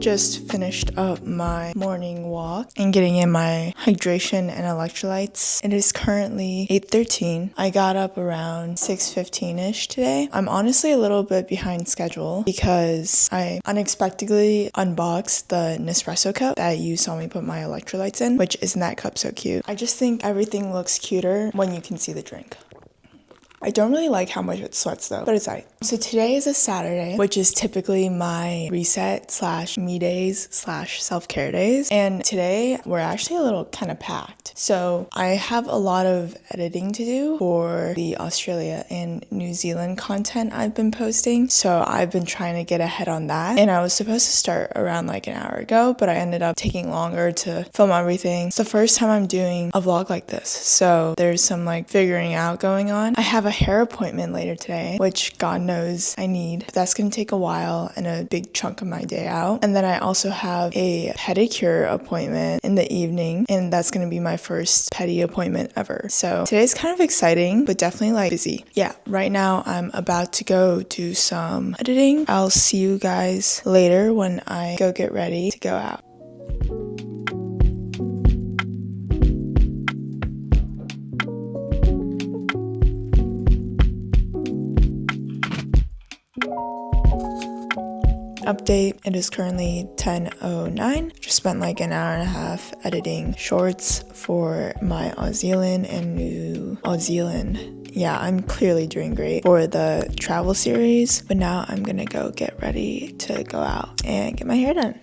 just finished up my morning walk and getting in my hydration and electrolytes. It is currently 8:13. I got up around 6:15ish today. I'm honestly a little bit behind schedule because I unexpectedly unboxed the Nespresso cup that you saw me put my electrolytes in, which isn't that cup so cute? I just think everything looks cuter when you can see the drink. I don't really like how much it sweats though, but it's alright. So today is a Saturday, which is typically my reset / me days / self-care days. And today we're actually a little kind of packed. So I have a lot of editing to do for the Australia and New Zealand content I've been posting. So I've been trying to get ahead on that. And I was supposed to start around like an hour ago, but I ended up taking longer to film everything. It's the first time I'm doing a vlog like this. So there's some like figuring out going on. I have a hair appointment later today, which God knows I need. But that's gonna take a while and a big chunk of my day out. And then I also have a pedicure appointment in the evening, and that's gonna be my first pedi appointment ever. So today's kind of exciting, but definitely like busy. Yeah, right now I'm about to go do some editing. I'll see you guys later when I go get ready to go out. Update, it is currently 10:09. Just spent like an hour and a half editing shorts for my Australian and New Zealand. Yeah, I'm clearly doing great for the travel series, but now I'm gonna go get ready to go out and get my hair done.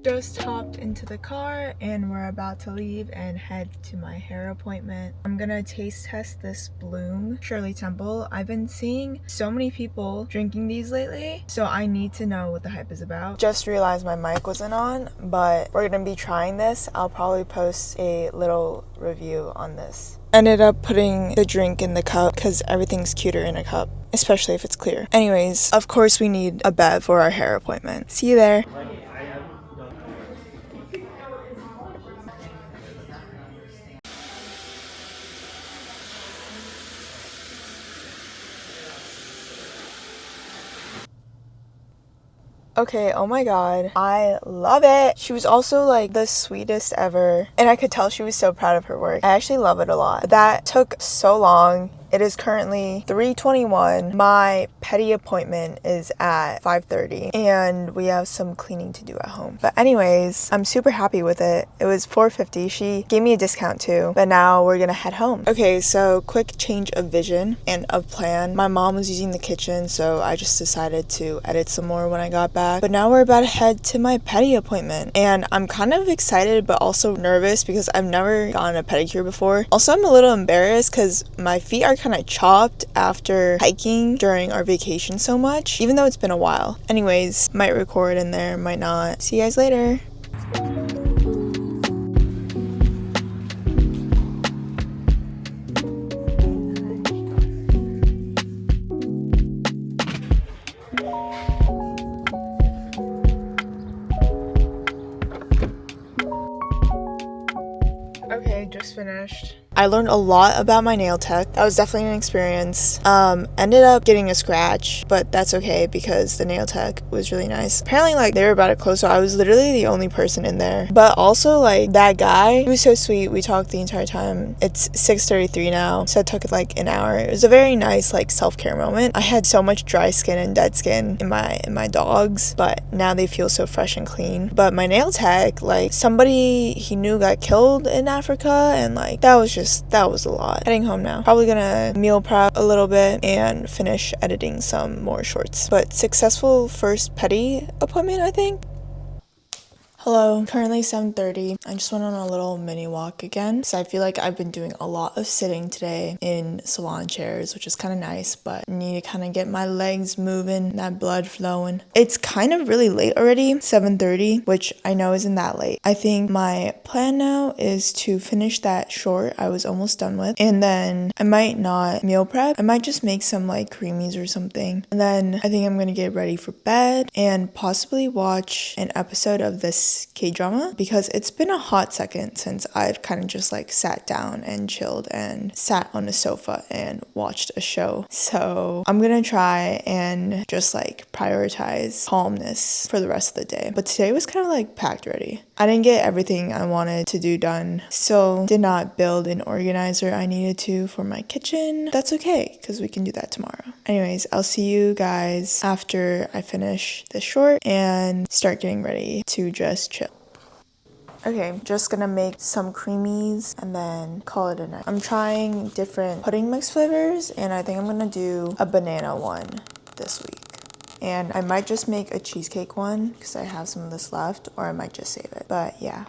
Just hopped into the car and we're about to leave and head to my hair appointment. I'm gonna taste test this Bloom Shirley Temple. I've been seeing so many people drinking these lately, so I need to know what the hype is about. Just realized my mic wasn't on, but we're gonna be trying this. I'll probably post a little review on this. Ended up putting the drink in the cup because everything's cuter in a cup, especially if it's clear. Anyways, of course we need a bev for our hair appointment. See you there. Okay, oh my god, I love it. She was also like the sweetest ever, and I could tell she was so proud of her work. I actually love it a lot. But that took so long. It is currently 3:21. My pedi appointment is at 5:30, and we have some cleaning to do at home. But anyways, I'm super happy with it. It was $4.50. She gave me a discount too, but now we're gonna head home. Okay, so quick change of vision and of plan. My mom was using the kitchen, so I just decided to edit some more when I got back. But now we're about to head to my pedi appointment, and I'm kind of excited but also nervous because I've never gotten a pedicure before. Also, I'm a little embarrassed because my feet are kind of chopped after hiking during our vacation so much, even though it's been a while. Anyways, might record in there, might not. See you guys later. Okay, just finished. I learned a lot about my nail tech. That was definitely an experience. Ended up getting a scratch, but that's okay because the nail tech was really nice. Apparently, like, they were about to close, so I was literally the only person in there. But also, like, that guy, he was so sweet. We talked the entire time. It's 6:33 now, so it took like an hour. It was a very nice, like, self-care moment. I had so much dry skin and dead skin in my dogs, but now they feel so fresh and clean. But my nail tech, like, somebody he knew got killed in Africa, and like, that was a lot. Heading home now. Probably gonna meal prep a little bit and finish editing some more shorts. But successful first pedi appointment, I think. Hello, currently 7:30. I just went on a little mini walk again, so I feel like I've been doing a lot of sitting today in salon chairs, which is kind of nice, but I need to kind of get my legs moving, that blood flowing. It's kind of really late already, 7:30, which I know isn't that late. I think my plan now is to finish that short I was almost done with, and then I might not meal prep. I might just make some like Creamis or something, and then I think I'm gonna get ready for bed and possibly watch an episode of this this K-drama because it's been a hot second since I've kind of just like sat down and chilled and sat on a sofa and watched a show. So I'm gonna try and just like prioritize calmness for the rest of the day. But today was kind of like packed already. I didn't get everything I wanted to do done. Still did not build an organizer I needed to for my kitchen. That's okay because we can do that tomorrow. Anyways, I'll see you guys after I finish this short and start getting ready to just chill. Okay, just gonna make some creamies and then call it a night. I'm trying different pudding mix flavors and I think I'm gonna do a banana one this week. And I might just make a cheesecake one because I have some of this left, or I might just save it. But yeah.